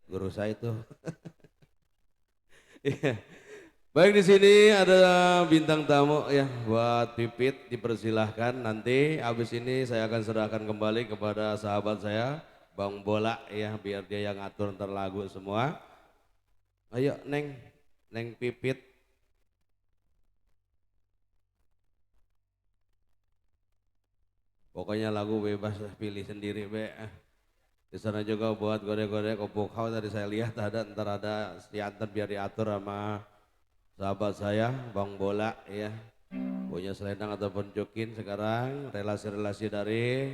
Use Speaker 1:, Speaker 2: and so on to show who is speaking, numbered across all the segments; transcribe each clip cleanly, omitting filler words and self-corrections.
Speaker 1: guru saya itu. Iya. Baik di sini ada bintang tamu ya buat Pipit dipersilahkan nanti habis ini saya akan serahkan kembali kepada sahabat saya Bang Bola ya biar dia yang ngatur ntar lagu semua. Ayo Neng, Neng Pipit. Pokoknya lagu bebas lah, pilih sendiri be. Di sana juga buat gode-gode kopuk kau tadi saya lihat ada ntar ada siantar biar diatur sama sahabat saya Bang Bola ya. Punya selendang ataupun jokin sekarang relasi-relasi dari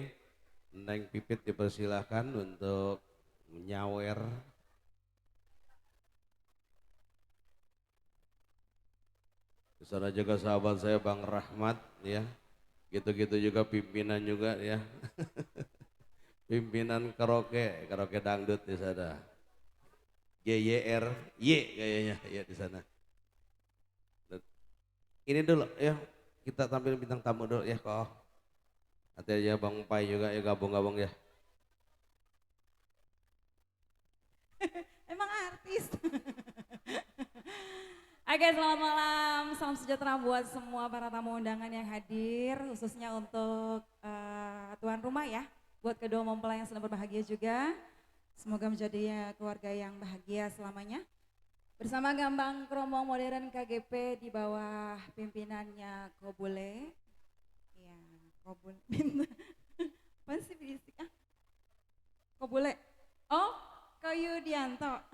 Speaker 1: Neng Pipit dipersilahkan untuk menyawer. Di sana juga sahabat saya Bang Rahmat ya. Gitu-gitu juga pimpinan juga ya. Pimpinan karaoke, karaoke dangdut di sana. GYR, Y kayaknya ya di sana. Ini dulu ya, kita tampil bintang tamu dulu ya kok. Nanti aja Bang Pai juga ya gabung-gabung ya.
Speaker 2: Emang artis. Oke, selamat malam. Salam sejahtera buat semua para tamu undangan yang hadir, khususnya untuk tuan rumah ya. Buat kedua mempelai yang sedang berbahagia juga. Semoga menjadi keluarga yang bahagia selamanya. Bersama Gambang Kromong Modern KGP di bawah pimpinannya Kobule. Ya, Kobule. Masih berisik ah. Kobule. Oh, Koyudianto.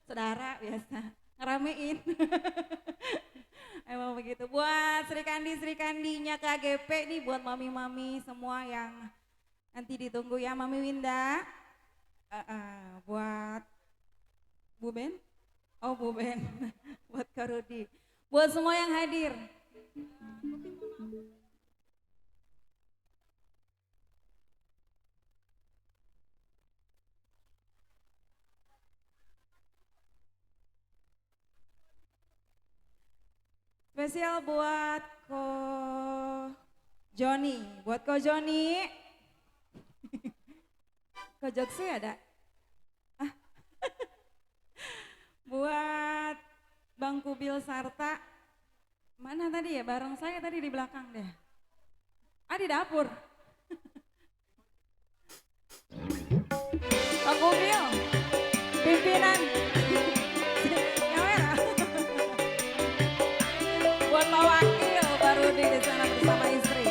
Speaker 2: Saudara biasa ngeramein. Emang begitu. Buat Sri Kandinya KGP nih buat mami-mami semua yang nanti ditunggu ya Mami Winda. Buat Bu Ben. Oh Bu Ben. Buat Karudi. Buat semua yang hadir. Spesial buat Ko Joni. Buat Ko Joni. Ko Joksu ada? Buat Bang Kubil Sarta, mana tadi ya bareng saya tadi di belakang deh. Ah di dapur. Bang Kubil, pimpinan. Yang merah. Buat Pak Wakil baru di sana bersama istri.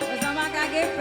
Speaker 2: Bersama KGP.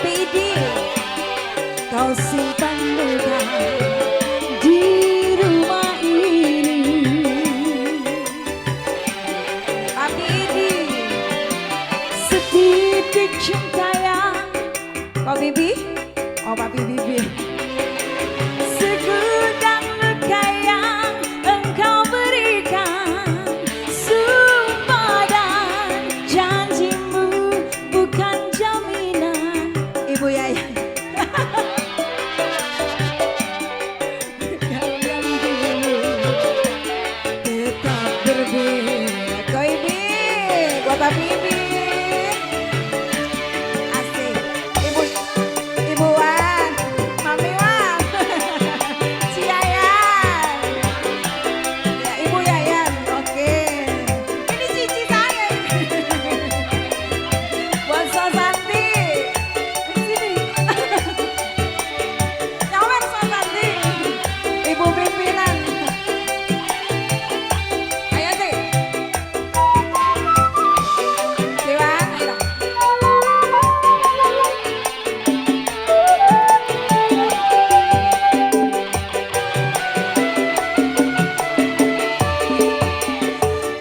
Speaker 2: Papi Idi, kau simpan luka di rumah ini. Papi Idi, setitik cinta yang kau Bibi, oh Papi Bibi. Segudang luka yang engkau berikan, sumpah dan janjimu bukan jaminan. Ibu Yaya. Kalian dulu tetap berbeda. Kau Ibi, gua Papi Ibi. Asik. Ibu Wan, Mami Wan, si Yayan. Ya, Ibu Yayan, oke. Ini cici saya ini. Buat Sosanti. Sini. Nyawer Sosanti. Ibu pimpinan. Ayo sih. Siwan, ayo.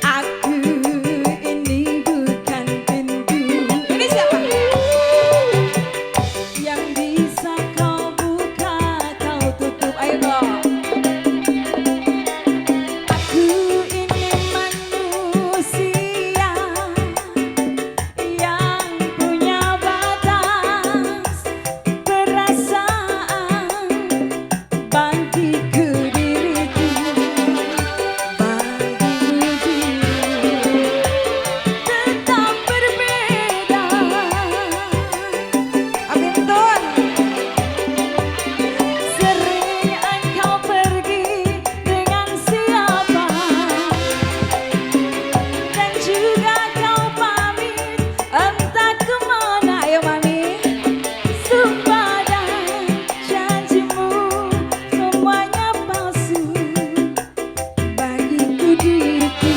Speaker 2: Aku ini bukan pintu. Ini siapa? Yang bisa kau buka, kau tutup. Ayo dong. Aku ini manusia yang punya batas perasaan. Bagiku diriku, bagimu dirimu tetap berbeda. Abintun, sering engkau pergi dengan siapa, dan juga kau pamit entah kemana. Ayo Mami, sumpah dan janjimu semuanya palsu. Bagiku diriku,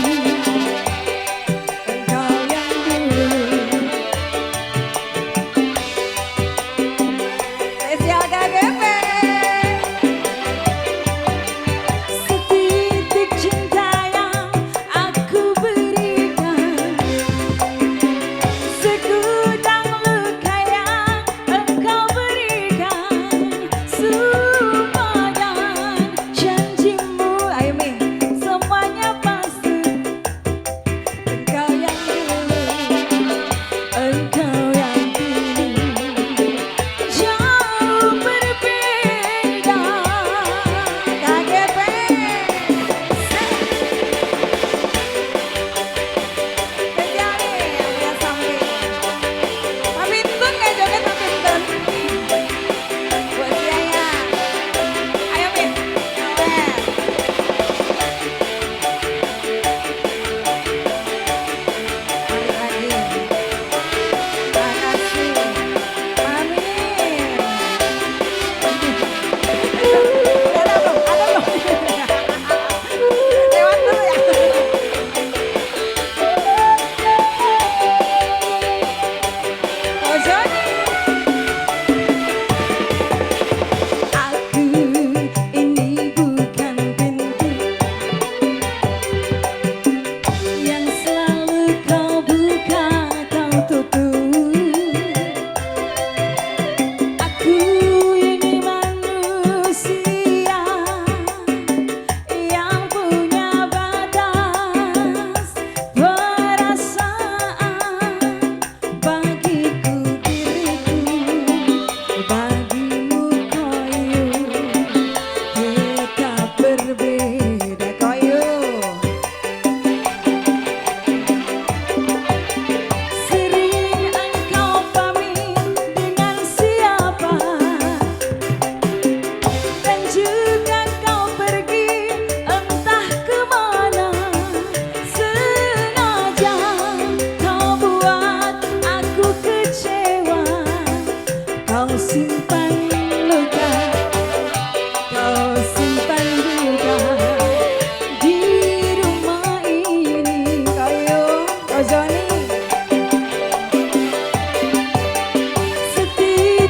Speaker 2: engkau yang dulu. Spesial KGP. Setitik cinta yang aku berikan, segudang luka yang engkau berikan, sumpah dan janjimu. Ayo Mi, semuanya palsu. Engkau yang dulu, engkau yang kini jauh berbeda. KGP. Spesial nih, yang punya Samri. Pamintun gak joget pamintun? Buat si Yaya. Ayo Mi, nyawer. Balik lagi. Makasih. Mami. Ada belum? Lewat dulu ya. Oh, Joni. Aku ini bukan pintu yang selalu kau buka, kau tutup. Aku ini manusia yang punya batas perasaan. Bagiku diriku, bagimu koyo tetap berbeda. Koyo sering engkau pamit dengan siapa, dan juga kau pergi entah kemana. Sengaja kau buat aku kecewa. Kau simpan luka, kau simpan duka di rumah ini. Kau Joni. Setiap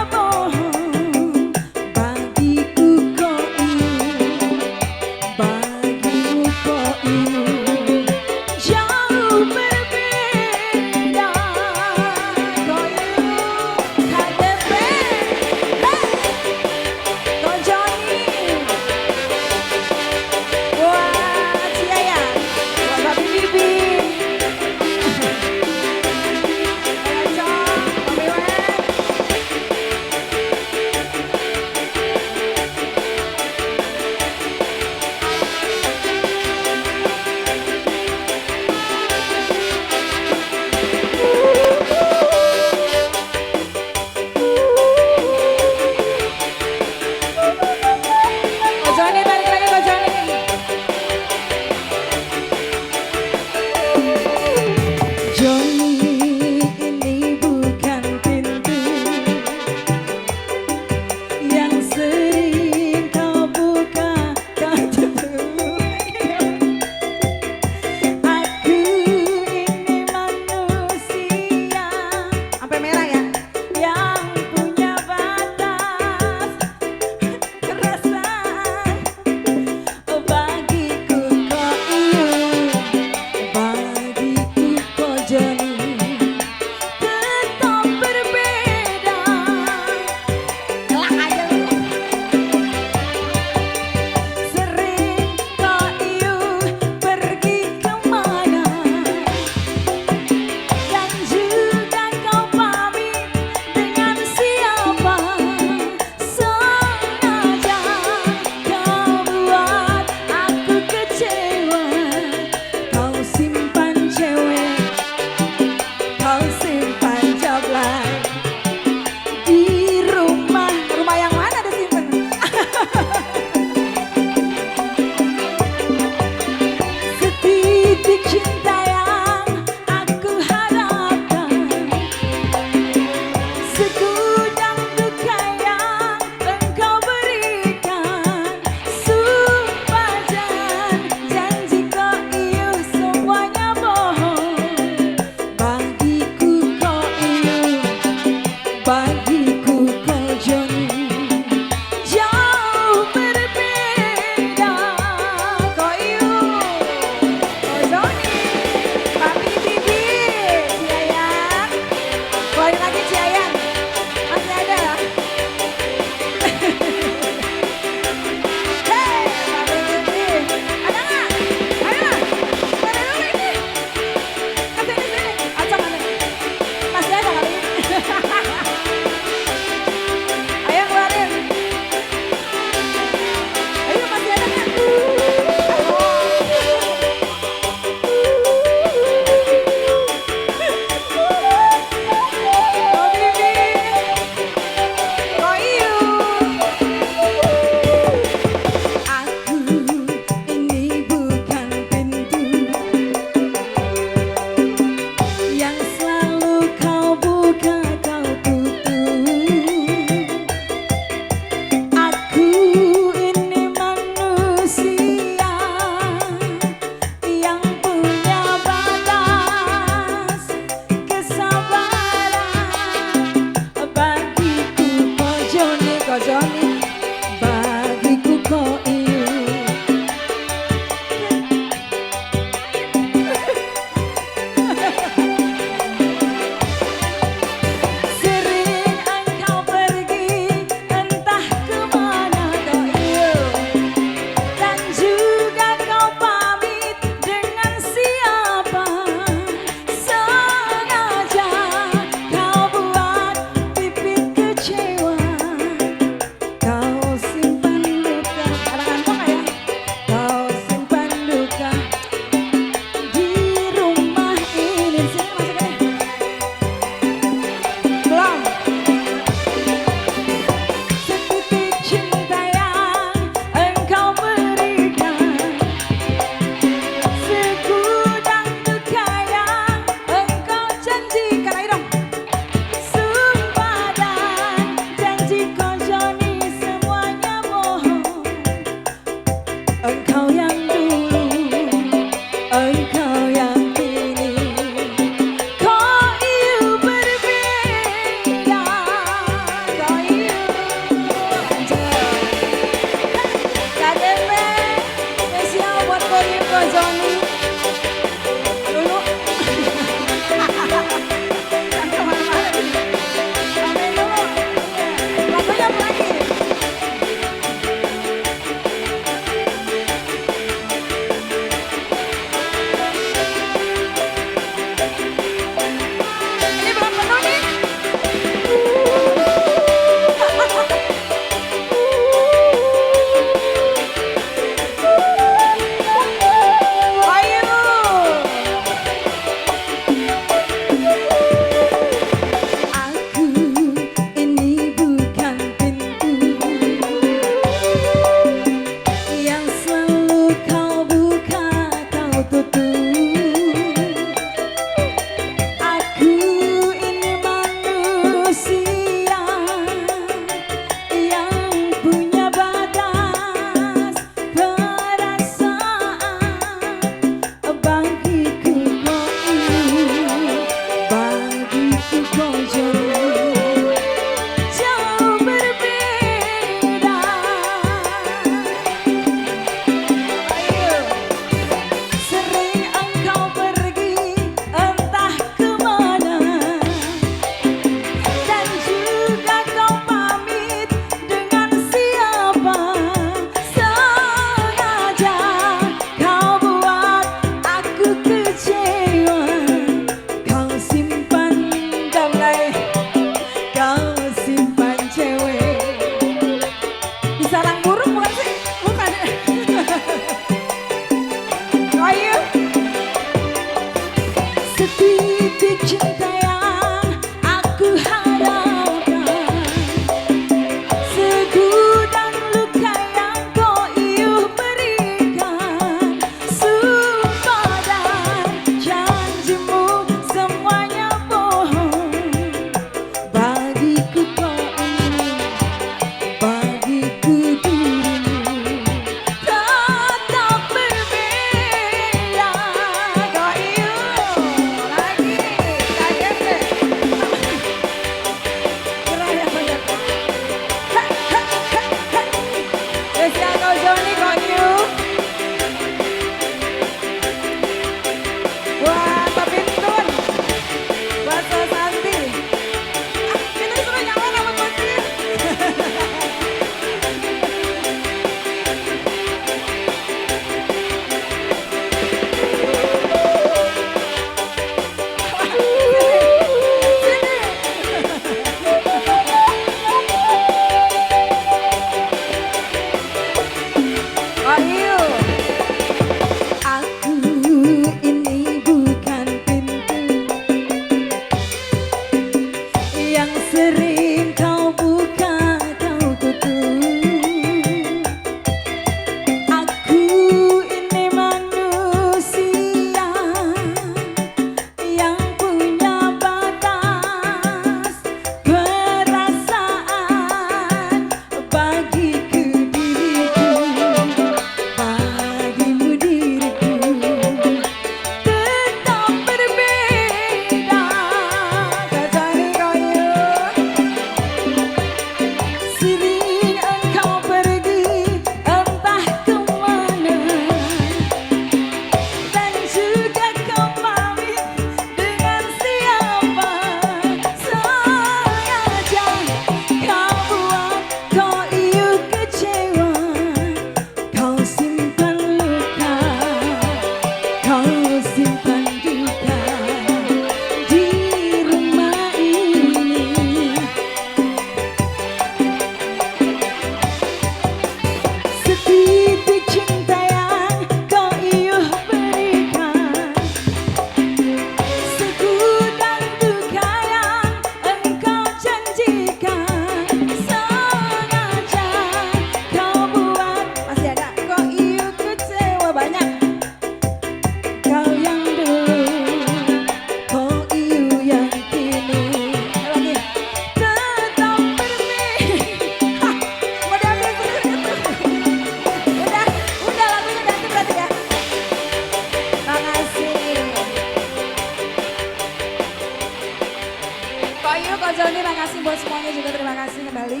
Speaker 2: Kok Yu, Kok Joni, makasih buat semuanya juga, terima kasih kembali.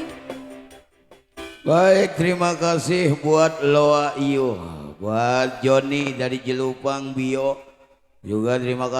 Speaker 3: Baik, terima kasih buat Loa Iyo, buat Joni dari Jelupang Bio, juga terima kasih.